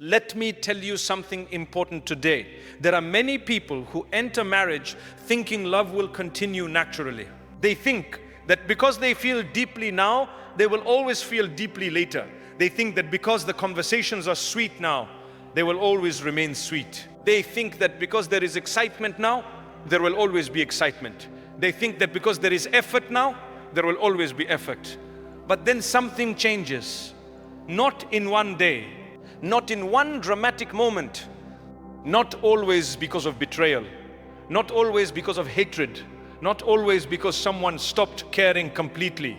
Let me tell you something important today. There are many people who enter marriage thinking love will continue naturally. They think that because they feel deeply now, they will always feel deeply later. They think that because the conversations are sweet now, they will always remain sweet. They think that because there is excitement now, there will always be excitement. They think that because there is effort now, there will always be effort. But then something changes. Not in one day, not in one dramatic moment, not always because of betrayal, not always because of hatred, not always because someone stopped caring completely.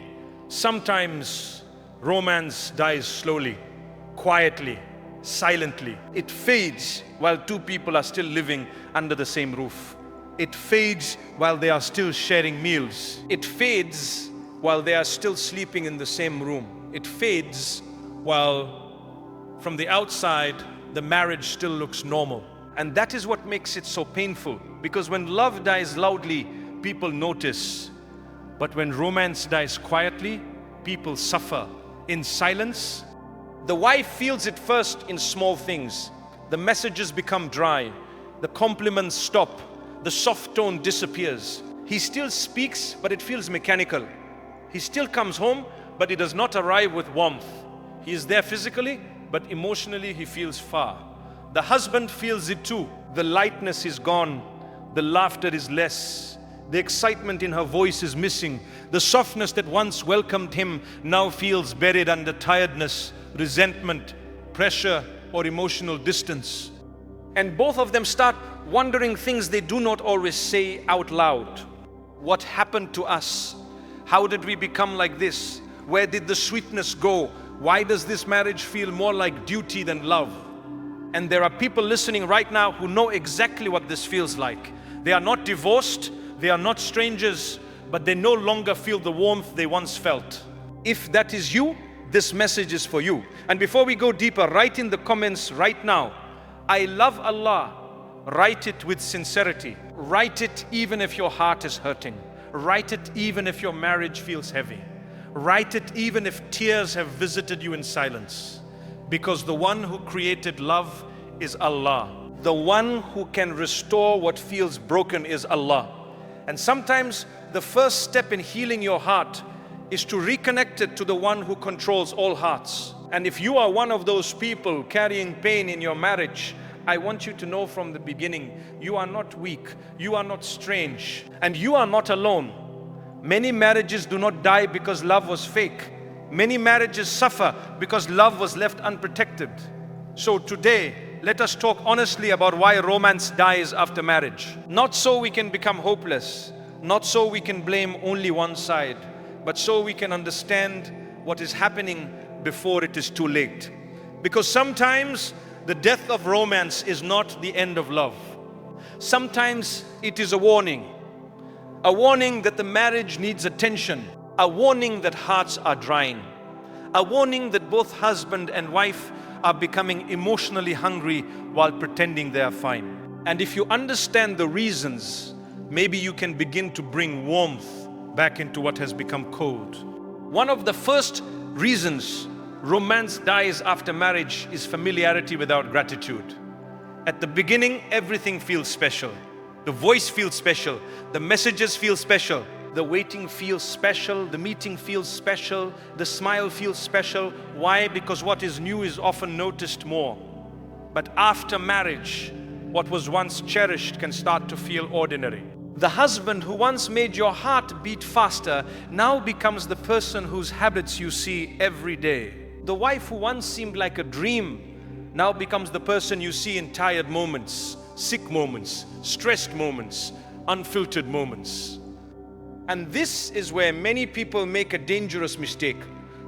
Sometimes romance dies slowly, quietly, silently. It fades while two people are still living under the same roof. It fades while they are still sharing meals. It fades while they are still sleeping in the same room. It fades while from the outside, the marriage still looks normal. And that is what makes it so painful. Because when love dies loudly, people notice. But when romance dies quietly, people suffer in silence. The wife feels it first in small things. The messages become dry. The compliments stop. The soft tone disappears. He still speaks, but it feels mechanical. He still comes home, but he does not arrive with warmth. He is there physically, but emotionally he feels far. The husband feels it too. The lightness is gone. The laughter is less. The excitement in her voice is missing. The softness that once welcomed him now feels buried under tiredness, resentment, pressure, or emotional distance. And both of them start wondering things they do not always say out loud. What happened to us? How did we become like this? Where did the sweetness go? Why does this marriage feel more like duty than love? And there are people listening right now who know exactly what this feels like. They are not divorced, they are not strangers, but they no longer feel the warmth they once felt. If that is you, this message is for you. And before we go deeper, write in the comments right now, I love Allah. Write it with sincerity. Write it even if your heart is hurting. Write it even if your marriage feels heavy. Write it even if tears have visited you in silence. Because the one who created love is Allah. The one who can restore what feels broken is Allah. And sometimes the first step in healing your heart is to reconnect it to the one who controls all hearts. And if you are one of those people carrying pain in your marriage, I want you to know from the beginning, you are not weak, you are not strange, and you are not alone. Many marriages do not die because love was fake. Many marriages suffer because love was left unprotected. So today, let us talk honestly about why romance dies after marriage. Not so we can become hopeless, not so we can blame only one side, but so we can understand what is happening before it is too late. Because sometimes the death of romance is not the end of love. Sometimes it is a warning that the marriage needs attention, a warning that hearts are drying, a warning that both husband and wife are becoming emotionally hungry while pretending they are fine. And if you understand the reasons, maybe you can begin to bring warmth back into what has become cold. One of the first reasons romance dies after marriage is familiarity without gratitude. At the beginning, everything feels special. The voice feels special. The messages feel special. The waiting feels special. The meeting feels special. The smile feels special. Why? Because what is new is often noticed more. But after marriage, what was once cherished can start to feel ordinary. The husband who once made your heart beat faster now becomes the person whose habits you see every day. The wife who once seemed like a dream now becomes the person you see in tired moments, sick moments, stressed moments, unfiltered moments. And this is where many people make a dangerous mistake.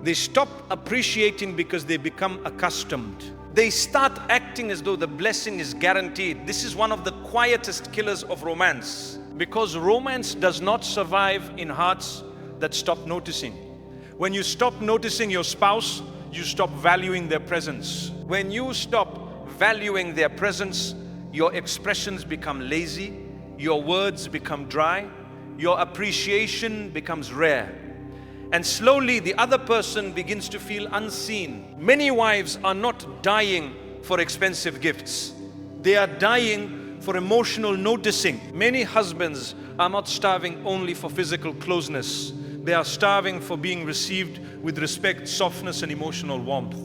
They stop appreciating because they become accustomed. They start acting as though the blessing is guaranteed. This is one of the quietest killers of romance. Because romance does not survive in hearts that stop noticing. When you stop noticing your spouse, you stop valuing their presence. When you stop valuing their presence, your expressions become lazy, your words become dry, your appreciation becomes rare. And slowly the other person begins to feel unseen. Many wives are not dying for expensive gifts. They are dying for emotional noticing. Many husbands are not starving only for physical closeness. They are starving for being received with respect, softness, and emotional warmth.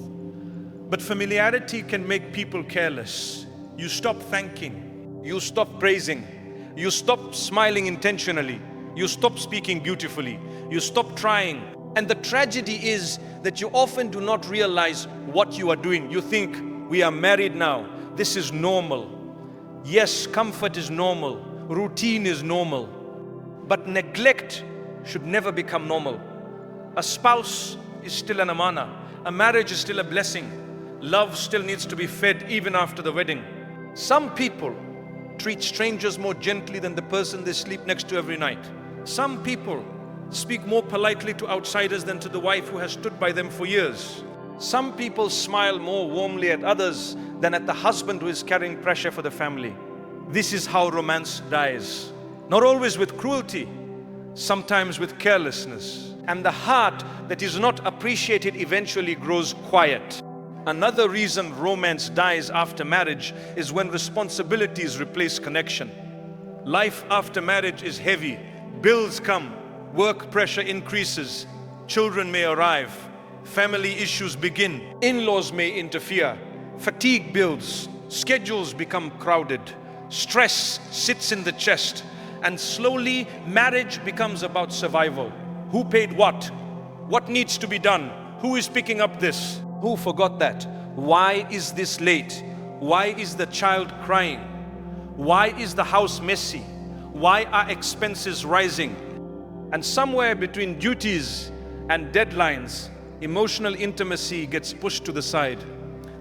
But familiarity can make people careless. You stop thanking. You stop praising. You stop smiling intentionally. You stop speaking beautifully. You stop trying. And the tragedy is that you often do not realize what you are doing. You think, we are married now. This is normal. Yes, comfort is normal. Routine is normal. But neglect should never become normal. A spouse is still an amana. A marriage is still a blessing. Love still needs to be fed even after the wedding. Some people treat strangers more gently than the person they sleep next to every night. Some people speak more politely to outsiders than to the wife who has stood by them for years. Some people smile more warmly at others than at the husband who is carrying pressure for the family. This is how romance dies. Not always with cruelty, sometimes with carelessness. And the heart that is not appreciated eventually grows quiet. Another reason romance dies after marriage is when responsibilities replace connection. Life after marriage is heavy. Bills come, work pressure increases, children may arrive, family issues begin, in-laws may interfere, fatigue builds, schedules become crowded, stress sits in the chest, and slowly marriage becomes about survival. Who paid what? What needs to be done? Who is picking up this? Who forgot that? Why is this late? Why is the child crying? Why is the house messy? Why are expenses rising? And somewhere between duties and deadlines, emotional intimacy gets pushed to the side.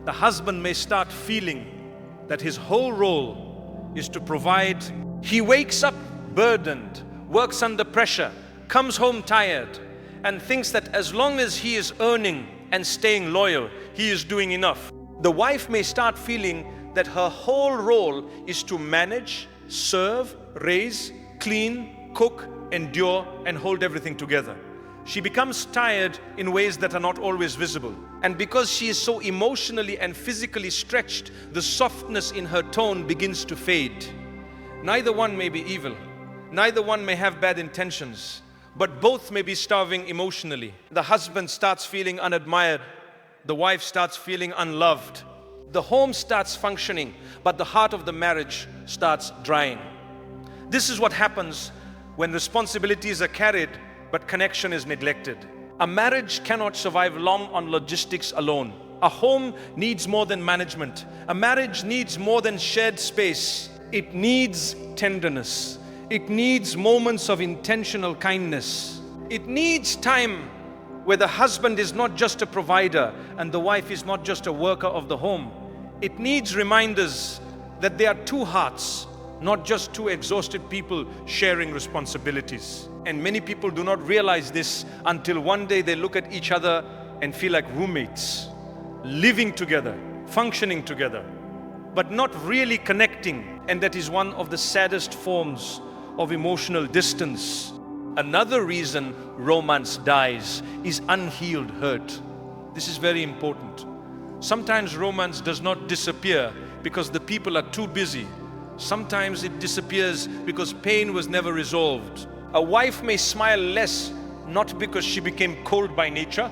The husband may start feeling that his whole role is to provide. He wakes up burdened, works under pressure, comes home tired, and thinks that as long as he is earning and staying loyal, he is doing enough. The wife may start feeling that her whole role is to manage, serve, raise, clean, cook, endure, and hold everything together. She becomes tired in ways that are not always visible. And because she is so emotionally and physically stretched, the softness in her tone begins to fade. Neither one may be evil. Neither one may have bad intentions. But both may be starving emotionally. The husband starts feeling unadmired. The wife starts feeling unloved. The home starts functioning, but the heart of the marriage starts drying. This is what happens when responsibilities are carried, but connection is neglected. A marriage cannot survive long on logistics alone. A home needs more than management. A marriage needs more than shared space. It needs tenderness. It needs moments of intentional kindness. It needs time where the husband is not just a provider and the wife is not just a worker of the home. It needs reminders that there are two hearts, not just two exhausted people sharing responsibilities. And many people do not realize this until one day they look at each other and feel like roommates, living together, functioning together, but not really connecting. And that is one of the saddest forms of emotional distance. Another reason romance dies is unhealed hurt. This is very important. Sometimes romance does not disappear because the people are too busy. Sometimes it disappears because pain was never resolved. A wife may smile less, not because she became cold by nature,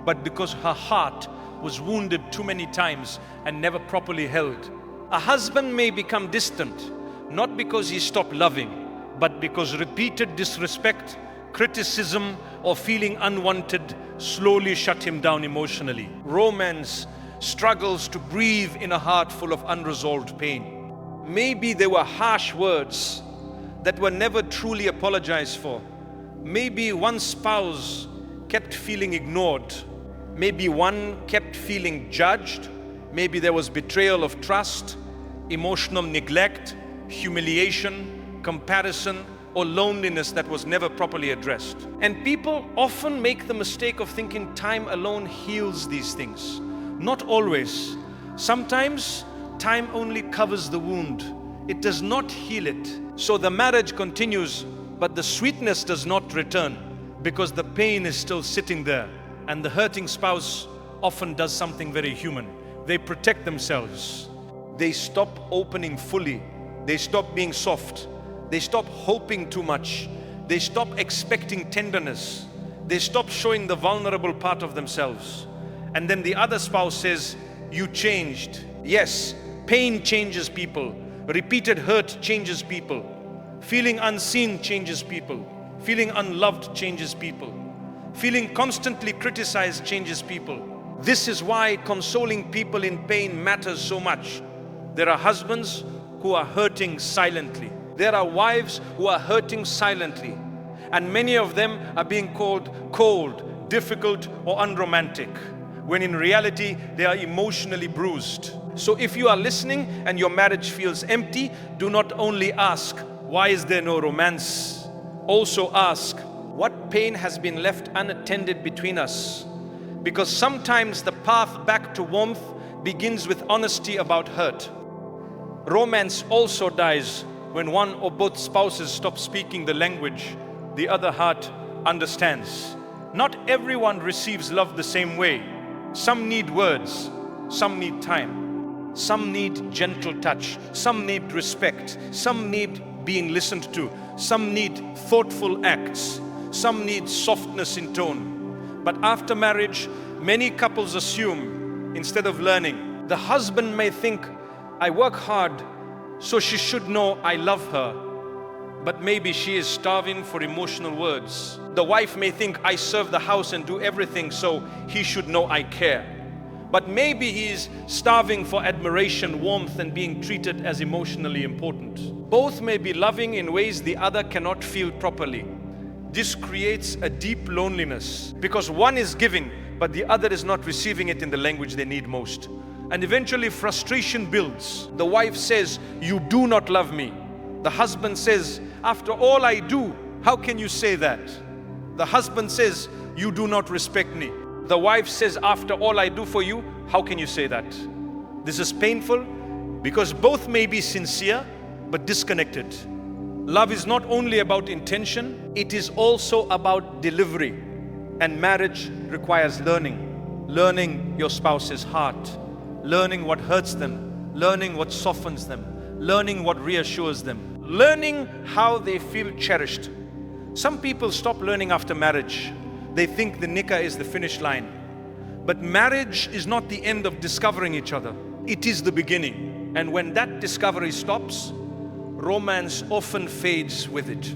but because her heart was wounded too many times and never properly held. A husband may become distant, not because he stopped loving, but because repeated disrespect, criticism, or feeling unwanted slowly shut him down emotionally. Romance struggles to breathe in a heart full of unresolved pain. Maybe there were harsh words that were never truly apologized for. Maybe one spouse kept feeling ignored. Maybe one kept feeling judged. Maybe there was betrayal of trust, emotional neglect, humiliation, comparison, or loneliness that was never properly addressed. And people often make the mistake of thinking time alone heals these things. Not always. Sometimes time only covers the wound. It does not heal it. So the marriage continues, but the sweetness does not return because the pain is still sitting there. And the hurting spouse often does something very human. They protect themselves. They stop opening fully. They stop being soft. They stop hoping too much. They stop expecting tenderness. They stop showing the vulnerable part of themselves. And then the other spouse says, you changed. Yes, pain changes people. Repeated hurt changes people. Feeling unseen changes people. Feeling unloved changes people. Feeling constantly criticized changes people. This is why consoling people in pain matters so much. There are husbands who are hurting silently. There are wives who are hurting silently. And many of them are being called cold, difficult, or unromantic, when in reality they are emotionally bruised. So if you are listening and your marriage feels empty, do not only ask, why is there no romance? Also ask, what pain has been left unattended between us? Because sometimes the path back to warmth begins with honesty about hurt. Romance also dies when one or both spouses stop speaking the language the other heart understands. Not everyone receives love the same way. Some need words, some need time, some need gentle touch, some need respect, some need being listened to, some need thoughtful acts, some need softness in tone. But after marriage, many couples assume instead of learning. The husband may think, I work hard, so she should know I love her. But maybe she is starving for emotional words. The wife may think, I serve the house and do everything, so he should know I care. But maybe he is starving for admiration, warmth, and being treated as emotionally important. Both may be loving in ways the other cannot feel properly. This creates a deep loneliness because one is giving, but the other is not receiving it in the language they need most. And eventually frustration builds. The wife says, you do not love me. The husband says, after all I do, how can you say that? The husband says, you do not respect me. The wife says, after all I do for you, how can you say that? This is painful because both may be sincere but disconnected. Love is not only about intention, it is also about delivery. And marriage requires learning. Learning your spouse's heart. Learning what hurts them, learning what softens them, learning what reassures them, learning how they feel cherished. Some people stop learning after marriage. They think the nikah is the finish line. But marriage is not the end of discovering each other. It is the beginning. And when that discovery stops, romance often fades with it.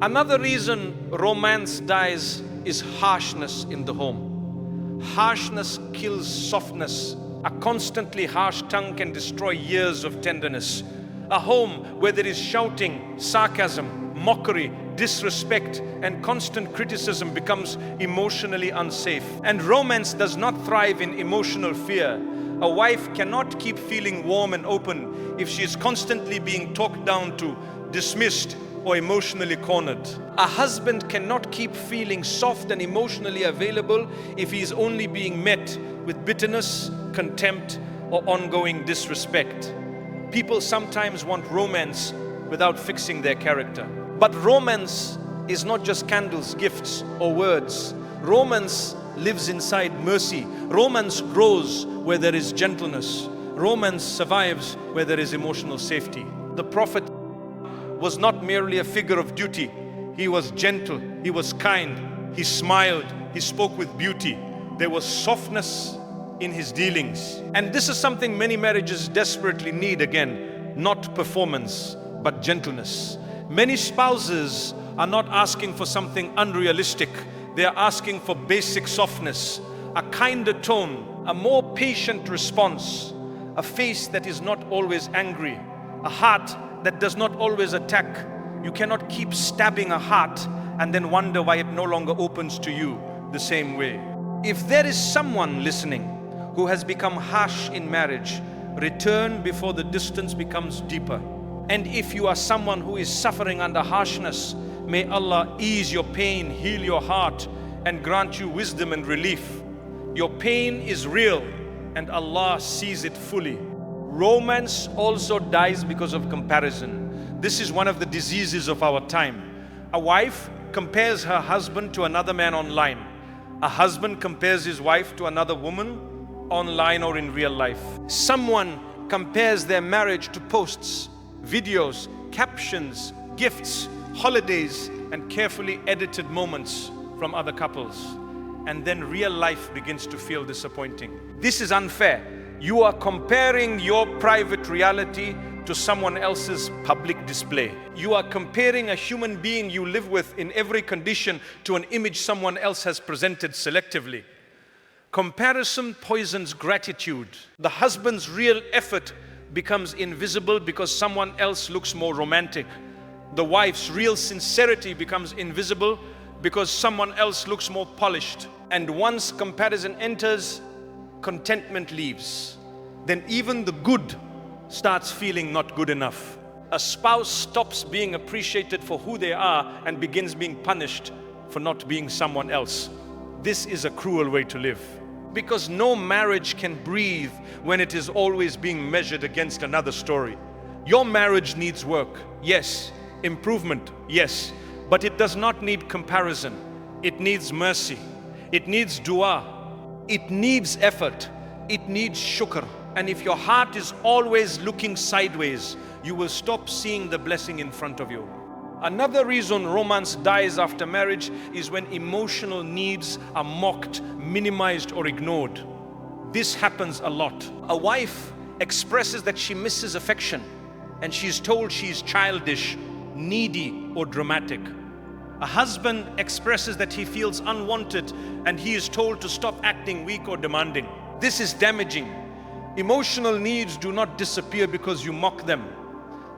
Another reason romance dies is harshness in the home. Harshness kills softness. A constantly harsh tongue can destroy years of tenderness. A home where there is shouting, sarcasm, mockery, disrespect, and constant criticism becomes emotionally unsafe. And romance does not thrive in emotional fear. A wife cannot keep feeling warm and open if she is constantly being talked down to, dismissed, or emotionally cornered. A husband cannot keep feeling soft and emotionally available if he is only being met with bitterness, contempt, or ongoing disrespect. People sometimes want romance without fixing their character. But romance is not just candles, gifts, or words. Romance lives inside mercy. Romance grows where there is gentleness. Romance survives where there is emotional safety. The Prophet was not merely a figure of duty. He was gentle, he was kind, he smiled, he spoke with beauty. There was softness in his dealings. And this is something many marriages desperately need again, not performance, but gentleness. Many spouses are not asking for something unrealistic. They are asking for basic softness, a kinder tone, a more patient response, a face that is not always angry, a heart that does not always attack. You cannot keep stabbing a heart and then wonder why it no longer opens to you the same way. If there is someone listening who has become harsh in marriage, return before the distance becomes deeper. And if you are someone who is suffering under harshness, may Allah ease your pain, heal your heart, and grant you wisdom and relief. Your pain is real, and Allah sees it fully. Romance also dies because of comparison. This is one of the diseases of our time. A wife compares her husband to another man online. A husband compares his wife to another woman online or in real life. Someone compares their marriage to posts, videos, captions, gifts, holidays, and carefully edited moments from other couples. And then real life begins to feel disappointing. This is unfair. You are comparing your private reality to someone else's public display. You are comparing a human being you live with in every condition to an image someone else has presented selectively. Comparison poisons gratitude. The husband's real effort becomes invisible because someone else looks more romantic. The wife's real sincerity becomes invisible because someone else looks more polished. And once comparison enters, contentment leaves. Then even the good starts feeling not good enough. A spouse stops being appreciated for who they are and begins being punished for not being someone else. This is a cruel way to live. Because no marriage can breathe when it is always being measured against another story. Your marriage needs work, yes. Improvement, yes. But it does not need comparison. It needs mercy. It needs dua. It needs effort. It needs shukr. And if your heart is always looking sideways, you will stop seeing the blessing in front of you. Another reason romance dies after marriage is when emotional needs are mocked, minimized, or ignored. This happens a lot. A wife expresses that she misses affection, and she's told she's childish, needy, or dramatic. A husband expresses that he feels unwanted, and he is told to stop acting weak or demanding. This is damaging. Emotional needs do not disappear because you mock them.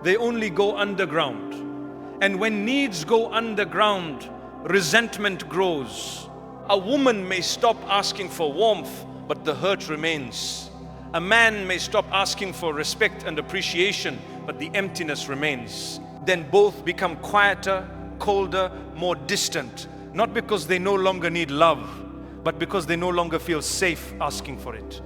They only go underground. And when needs go underground, resentment grows. A woman may stop asking for warmth, but the hurt remains. A man may stop asking for respect and appreciation, but the emptiness remains. Then both become quieter, colder, more distant. Not because they no longer need love, but because they no longer feel safe asking for it.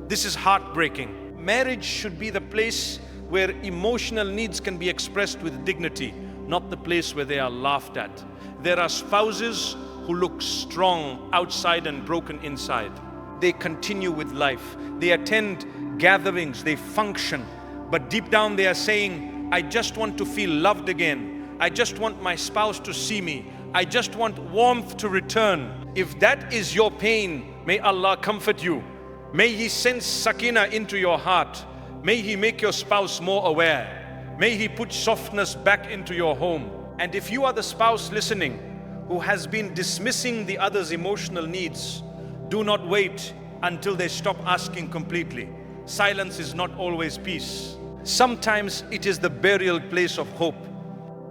This is heartbreaking. Marriage should be the place where emotional needs can be expressed with dignity, not the place where they are laughed at. There are spouses who look strong outside and broken inside. They continue with life. They attend gatherings, they function, but deep down they are saying, I just want to feel loved again. I just want my spouse to see me. I just want warmth to return. If that is your pain, may Allah comfort you. May He send sakina into your heart. May He make your spouse more aware. May He put softness back into your home. And if you are the spouse listening who has been dismissing the other's emotional needs, do not wait until they stop asking completely. Silence is not always peace. Sometimes it is the burial place of hope.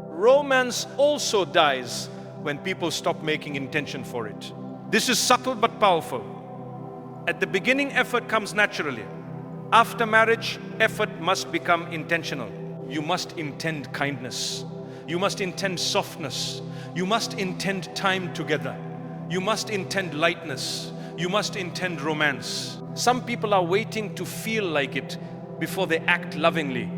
Romance also dies when people stop making intention for it. This is subtle but powerful. At the beginning, effort comes naturally. After marriage, effort must become intentional. You must intend kindness. You must intend softness. You must intend time together. You must intend lightness. You must intend romance. Some people are waiting to feel like it before they act lovingly.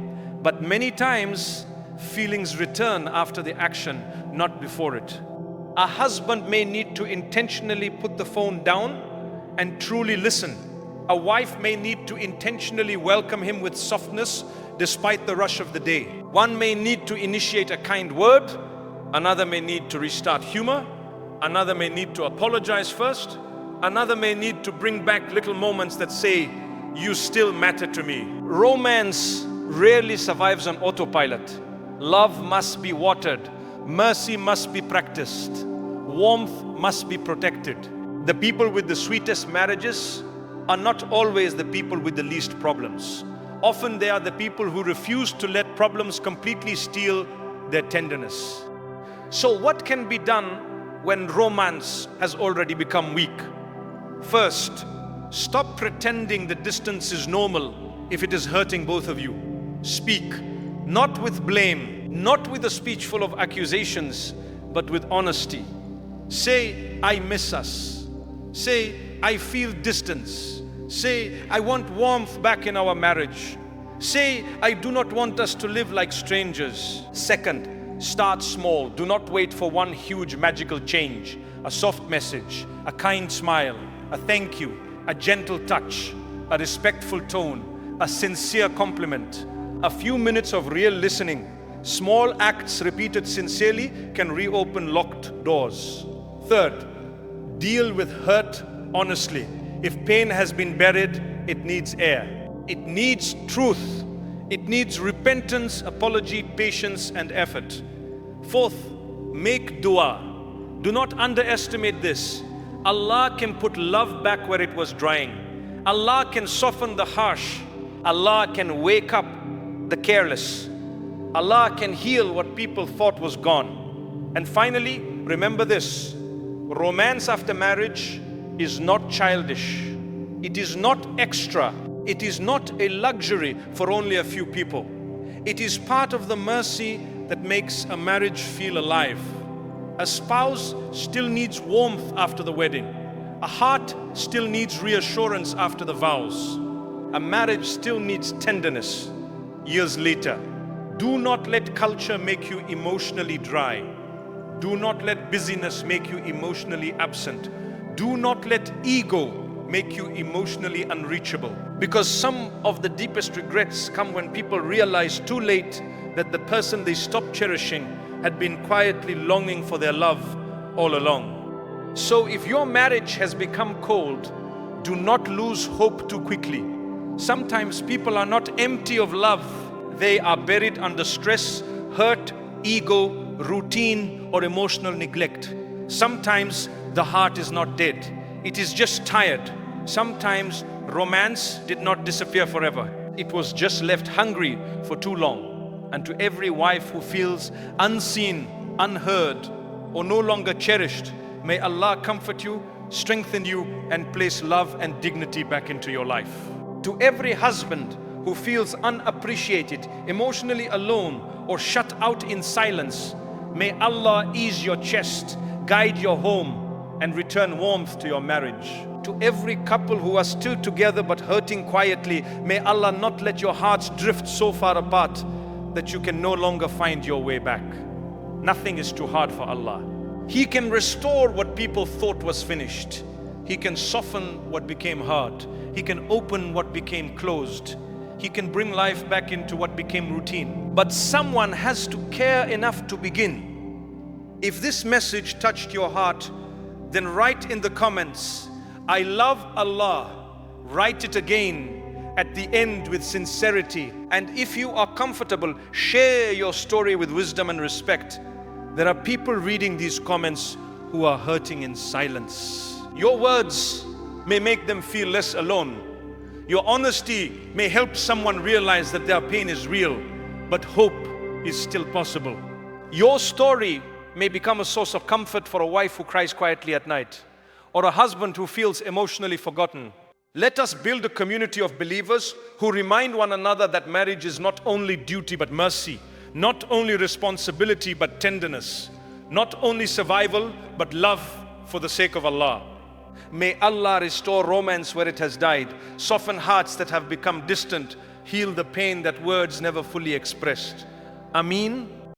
But many times, feelings return after the action, not before it. A husband may need to intentionally put the phone down and truly listen. A wife may need to intentionally welcome him with softness despite the rush of the day. One may need to initiate a kind word. Another may need to restart humor. Another may need to apologize first. Another may need to bring back little moments that say, you still matter to me. Romance rarely survives on autopilot. Love must be watered. Mercy must be practiced. Warmth must be protected. The people with the sweetest marriages are not always the people with the least problems. Often they are the people who refuse to let problems completely steal their tenderness. So what can be done when romance has already become weak? First, stop pretending the distance is normal if it is hurting both of you. Speak, not with blame, not with a speech full of accusations, but with honesty. Say, I miss us. Say, I feel distance. Say, I want warmth back in our marriage. Say, I do not want us to live like strangers. Second, start small. Do not wait for one huge magical change. A soft message, a kind smile, a thank you, a gentle touch. a respectful tone, a sincere compliment, a few minutes of real listening. Small acts repeated sincerely can reopen locked doors. Third, deal with hurt honestly. If pain has been buried, it needs air. It needs truth. It needs repentance, apology, patience, and effort. Fourth, make dua. Do not underestimate this. Allah can put love back where it was drying. Allah can soften the harsh. Allah can wake up the careless. Allah can heal what people thought was gone. And finally, remember this. Romance after marriage is not childish. It is not extra. It is not a luxury for only a few people. It is part of the mercy that makes a marriage feel alive. A spouse still needs warmth after the wedding. A heart still needs reassurance after the vows. A marriage still needs tenderness years later. Do not let culture make you emotionally dry. Do not let busyness make you emotionally absent. Do not let ego make you emotionally unreachable. Because some of the deepest regrets come when people realize too late that the person they stopped cherishing had been quietly longing for their love all along. So if your marriage has become cold, do not lose hope too quickly. Sometimes people are not empty of love. They are buried under stress, hurt, ego, routine, or emotional neglect. Sometimes the heart is not dead. It is just tired. Sometimes romance did not disappear forever. It was just left hungry for too long. And to every wife who feels unseen, unheard, or no longer cherished, may Allah comfort you, strengthen you, and place love and dignity back into your life. To every husband who feels unappreciated, emotionally alone, or shut out in silence, may Allah ease your chest, guide your home, and return warmth to your marriage. To every couple who are still together but hurting quietly, may Allah not let your hearts drift so far apart that you can no longer find your way back. Nothing is too hard for Allah. He can restore what people thought was finished. He can soften what became hard. He can open what became closed. He can bring life back into what became routine. But someone has to care enough to begin. If this message touched your heart, then write in the comments, I love Allah. Write it again at the end with sincerity. And if you are comfortable, share your story with wisdom and respect. There are people reading these comments who are hurting in silence. Your words may make them feel less alone. Your honesty may help someone realize that their pain is real, but hope is still possible. Your story may become a source of comfort for a wife who cries quietly at night, or a husband who feels emotionally forgotten. Let us build a community of believers who remind one another that marriage is not only duty but mercy, not only responsibility but tenderness, not only survival but love for the sake of Allah. May Allah restore romance where it has died, soften hearts that have become distant, heal the pain that words never fully expressed. Ameen.